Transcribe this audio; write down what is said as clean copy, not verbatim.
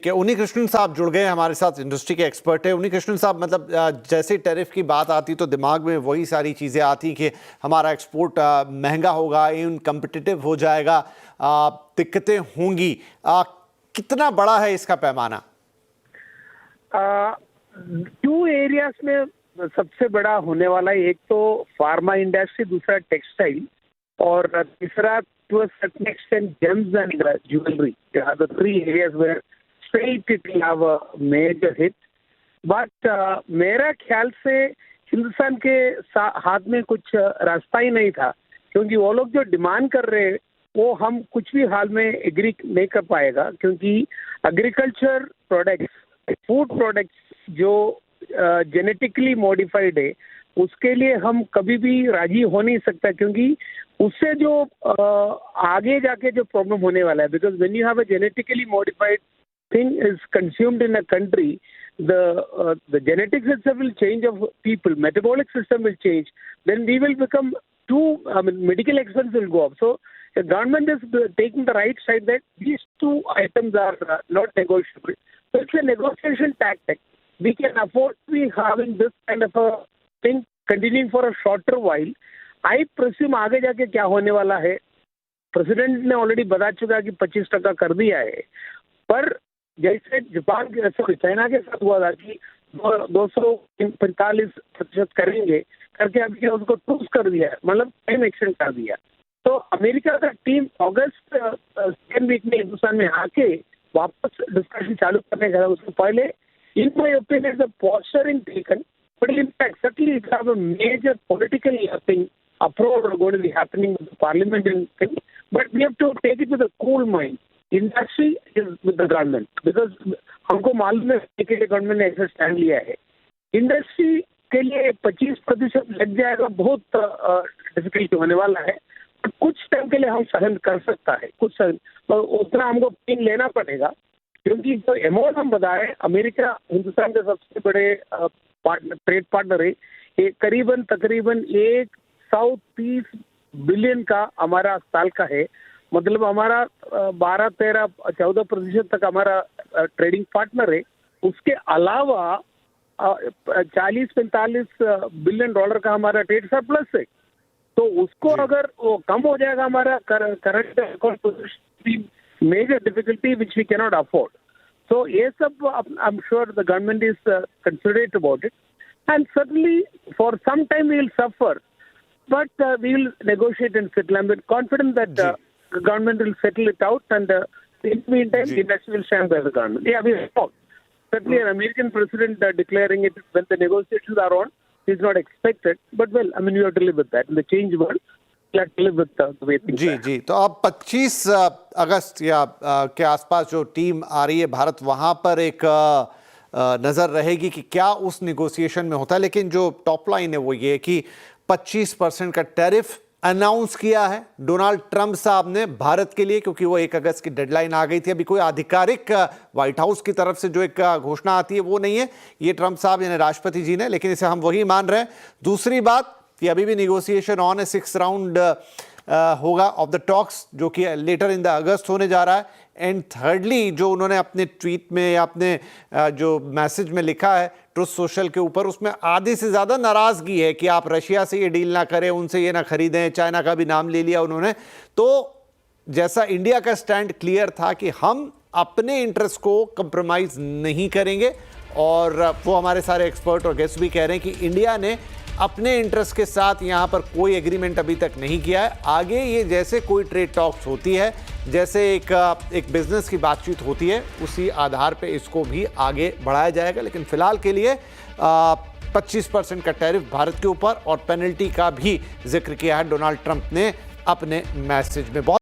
कि उन्नी कृष्णन साहब जुड़ गए हमारे साथ, इंडस्ट्री के एक्सपर्ट है। उन्नी कृष्णन साहब, मतलब जैसे टैरिफ की बात आती तो दिमाग में वही सारी चीज़ें आती कि हमारा एक्सपोर्ट महंगा होगा, इनकम्पिटिटिव हो जाएगा, दिक्कतें होंगी। कितना बड़ा है इसका पैमाना? टू एरियाज में सबसे बड़ा होने वाला है, एक तो फार्मा इंडस्ट्री, दूसरा टेक्सटाइल और तीसरा to a certain extent gems and jewellery. The three areas where straight it will have a major hit, but मेरा ख्याल से हिंदुस्तान के हाथ में कुछ रास्ता ही नहीं था, क्योंकि वो लोग जो डिमांड कर रहे हैं वो हम कुछ भी हाल में एग्री नहीं कर पाएगा, क्योंकि एग्रीकल्चर प्रोडक्ट्स, फूड प्रोडक्ट्स जो जेनेटिकली मॉडिफाइड है उसके लिए हम कभी भी राजी हो नहीं सकता, क्योंकि उससे जो आगे जाके जो प्रॉब्लम होने वाला है, because when you have a genetically modified thing is consumed in a country, the genetics itself will change of people, metabolic system will change, then we will become medical expense will go up. So the government is taking the right side that these two items are not negotiable. So it's a negotiation tactic. We can afford to be having this kind of a thing continuing for a shorter while. I presume आगे जाके क्या होने वाला है, president ने already बता चुका कि 25% कर दिया है, पर जैसे जापान के चाइना के साथ हुआ था कि 245% करेंगे करके अभी उसको टूस कर दिया है, मतलब टाइम एक्सटेंड कर दिया। तो अमेरिका का टीम अगस्त सेकेंड वीक में हिंदुस्तान में आके वापस डिस्कशन चालू करने का, उससे पहले in my opinion the posturing taken, but in fact certainly it have a major political thing approach going to be happening with the parliament in thing, but we have to take it with a cool mind. Industry is with the government, because हमको मालूम है कि government ने ऐसा stand लिया है। Industry के लिए 25% लग जाएगा, बहुत डिफिकल्टी होने वाला है, कुछ टाइम के लिए हम सहन कर सकता है, कुछ उतना हमको पेन लेना पड़ेगा, क्योंकि जो अमाउंट हम बता रहे हैं, अमेरिका हिंदुस्तान के सबसे बड़े ट्रेड पार्टनर है, ये तकरीबन 130 बिलियन का हमारा साल का है, मतलब हमारा 12-13-14% तक हमारा ट्रेडिंग पार्टनर है। उसके अलावा 40-45 बिलियन डॉलर का हमारा ट्रेड सरप्लस है, तो उसको अगर वो कम हो जाएगा हमारा current account position, major difficulty which we can not afford. So ये सब I am sure the government is considerate about it, and certainly for some time we will suffer, but we will negotiate and settle. I'm confident that the government will settle it out, and in the meantime, the industry will stand by the government. Yeah, we hope. Certainly, an American president declaring it when the negotiations are on is not expected. But well, I mean, you have to live with that. In the change world, you have to live with the way things are. जी। तो अब 25 अगस्त या के आसपास जो team आ रही है भारत, वहाँ पर एक नज़र रहेगी कि क्या उस निगोसिएशन में होता है। लेकिन जो टॉप लाइन है वो ये कि 25% का टैरिफ अनाउंस किया है डोनाल्ड ट्रंप साहब ने भारत के लिए, क्योंकि वो 1 अगस्त की डेडलाइन आ गई थी। अभी कोई आधिकारिक व्हाइट हाउस की तरफ से जो एक घोषणा आती है वो नहीं है, ये ट्रंप साहब यानी राष्ट्रपति जी ने, लेकिन इसे हम वही मान रहे हैं। दूसरी बात कि अभी भी निगोसिएशन ऑन है, 6 राउंड होगा ऑफ द टॉक्स, जो कि लेटर इन द अगस्त होने जा रहा है। एंड थर्डली, जो उन्होंने अपने ट्वीट में या अपने जो मैसेज में लिखा है ट्रुथ सोशल के ऊपर, उसमें आधे से ज़्यादा नाराज़गी है कि आप रशिया से ये डील ना करें, उनसे ये ना खरीदें, चाइना का भी नाम ले लिया उन्होंने। तो जैसा इंडिया का स्टैंड क्लियर था कि हम अपने इंटरेस्ट को कंप्रोमाइज़ नहीं करेंगे, और वो हमारे सारे एक्सपर्ट और गेस्ट भी कह रहे हैं कि इंडिया ने अपने इंटरेस्ट के साथ यहाँ पर कोई एग्रीमेंट अभी तक नहीं किया है। आगे ये जैसे कोई ट्रेड टॉक्स होती है, जैसे एक बिजनेस की बातचीत होती है, उसी आधार पे इसको भी आगे बढ़ाया जाएगा। लेकिन फिलहाल के लिए 25% का टैरिफ भारत के ऊपर और पेनल्टी का भी जिक्र किया है डोनाल्ड ट्रंप ने अपने मैसेज में। बहुत